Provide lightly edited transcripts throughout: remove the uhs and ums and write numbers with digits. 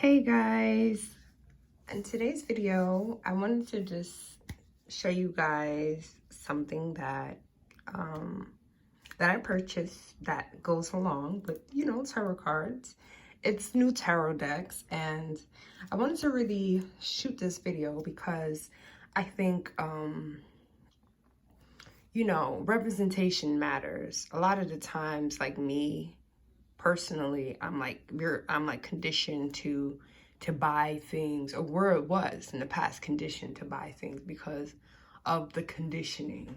Hey guys, in today's video I wanted to just show you guys something that that I purchased that goes along with, tarot cards. It's new tarot decks, and I wanted to really shoot this video because I think representation matters. A lot of the times, like me personally, I'm like conditioned to buy things, or where it was in the past, conditioned to buy things because of the conditioning,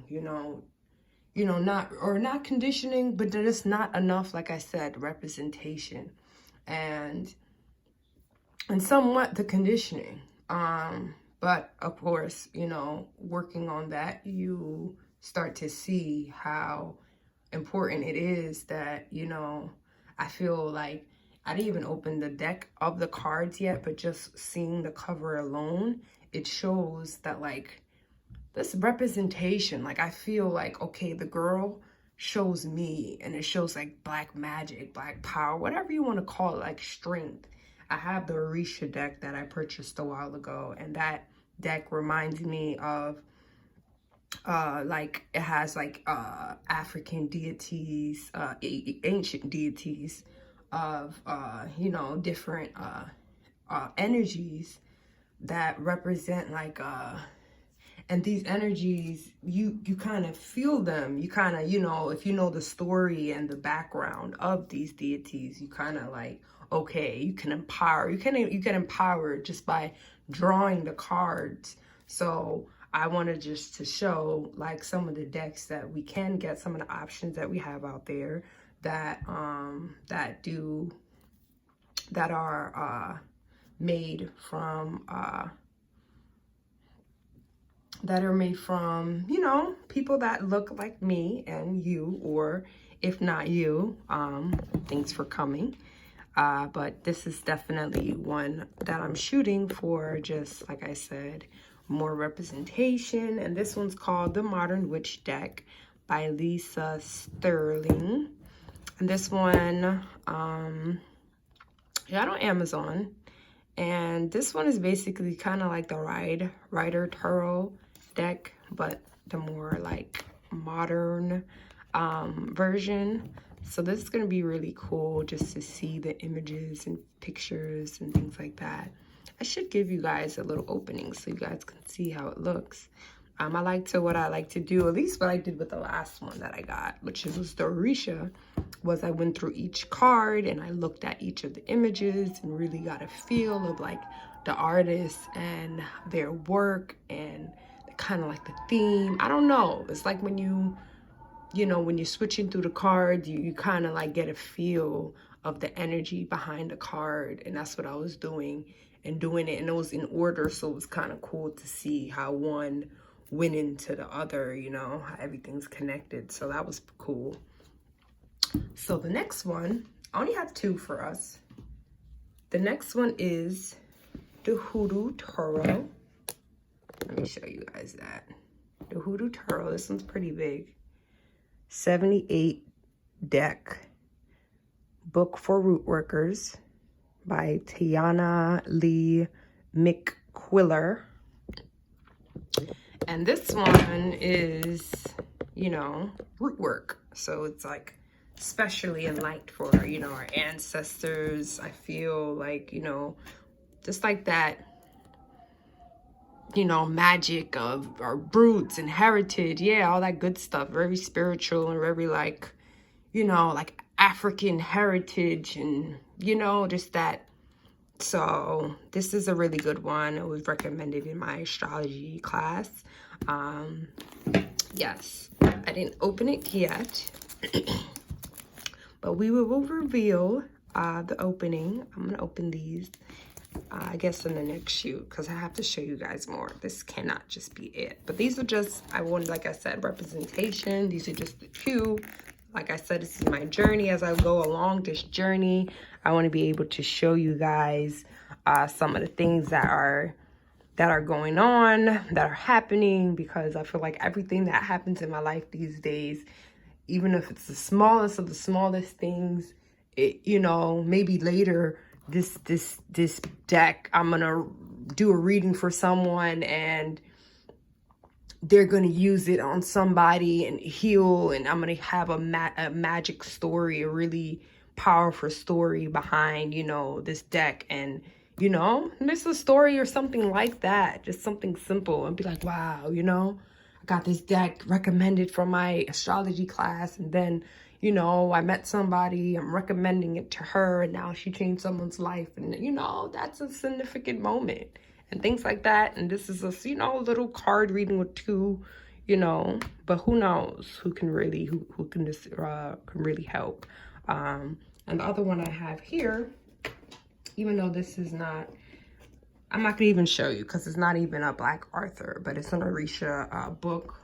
not conditioning, but there's not enough, like I said, representation and somewhat the conditioning. But of course, working on that, you start to see how important it is that, I feel like I didn't even open the deck of the cards yet, but just seeing the cover alone, it shows that, like, this representation, like, I feel like, okay, the girl shows me, and it shows like black magic, black power, whatever you want to call it, like strength. I have the Orisha deck that I purchased a while ago, and that deck reminds me of like, it has like African deities, ancient deities of different energies that represent, like, and these energies, you kind of feel them. You kind of, if you know the story and the background of these deities, you kind of like, okay, you can empower. You get empowered just by drawing the cards. So I wanted just to show, like, some of the decks that we can get, some of the options that we have out there that are made from people that look like me and you, or if not you, thanks for coming. But this is definitely one that I'm shooting for, just like I said, more representation. And this one's called The Modern Witch Deck by Lisa Sterling. And this one, got on Amazon. And this one is basically kind of like the Rider Tarot deck, but the more like modern version. So this is going to be really cool just to see the images and pictures and things like that. I should give you guys a little opening so you guys can see how it looks. What I like to do, at least what I did with the last one that I got, which was the Orisha, was I went through each card and I looked at each of the images and really got a feel of, like, the artist and their work and kind of like the theme. I don't know. It's like when when you're switching through the cards, you kind of like get a feel of the energy behind the card. And that's what I was doing, and it was in order. So it was kind of cool to see how one went into the other, how everything's connected. So that was cool. So the next one, I only have two for us. The next one is the Hoodoo Turtle. Let me show you guys that. The Hoodoo Turtle. This one's pretty big. 78 deck. Book for Root Workers by Tiana Lee McQuiller. And this one is, root work. So it's like especially in light for, our ancestors. I feel like, just like that, magic of our roots and heritage. Yeah, all that good stuff. Very spiritual and very like, like African heritage and, just that. So this is a really good one. It was recommended in my astrology class. Yes, I didn't open it yet, but we will reveal the opening. I'm gonna open these, I guess, in the next shoot, because I have to show you guys more. This cannot just be it. But these are just, I wanted, like I said, representation. These are just the two. Like I said, this is my journey. As I go along this journey, I want to be able to show you guys some of the things that are going on, that are happening, because I feel like everything that happens in my life these days, even if it's the smallest of the smallest things, it, maybe later this deck. I'm gonna do a reading for someone and they're gonna use it on somebody and heal, and I'm gonna have a magic story, a really powerful story behind, you know, this deck. And you know, there's a story or something like that, just something simple, and be like, wow, you know, I got this deck recommended from my astrology class, and then, you know, I met somebody, I'm recommending it to her, and now she changed someone's life. And, you know, that's a significant moment and things like that. And this is a, you know, little card reading with two, you know, but who knows who can really, who can just, can really help. And the other one I have here, even though this is not, I'm not gonna even show you because it's not even a Black Author, but it's an Orisha book.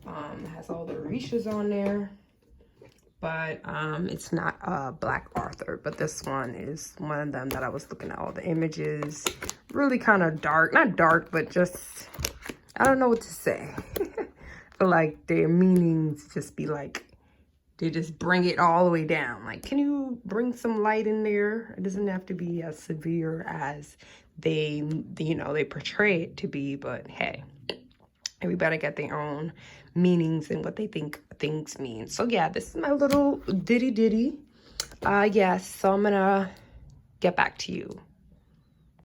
It has all the Orishas on there, but it's not a Black Author. But this one is one of them that I was looking at all the images. Really kind of dark, not dark, but just, I don't know what to say. But like their meanings just be like, they just bring it all the way down. Like, can you bring some light in there? It doesn't have to be as severe as they, you know, they portray it to be, but hey, everybody got their own meanings and what they think things mean. So yeah, this is my little ditty. Yes, so I'm gonna get back to you.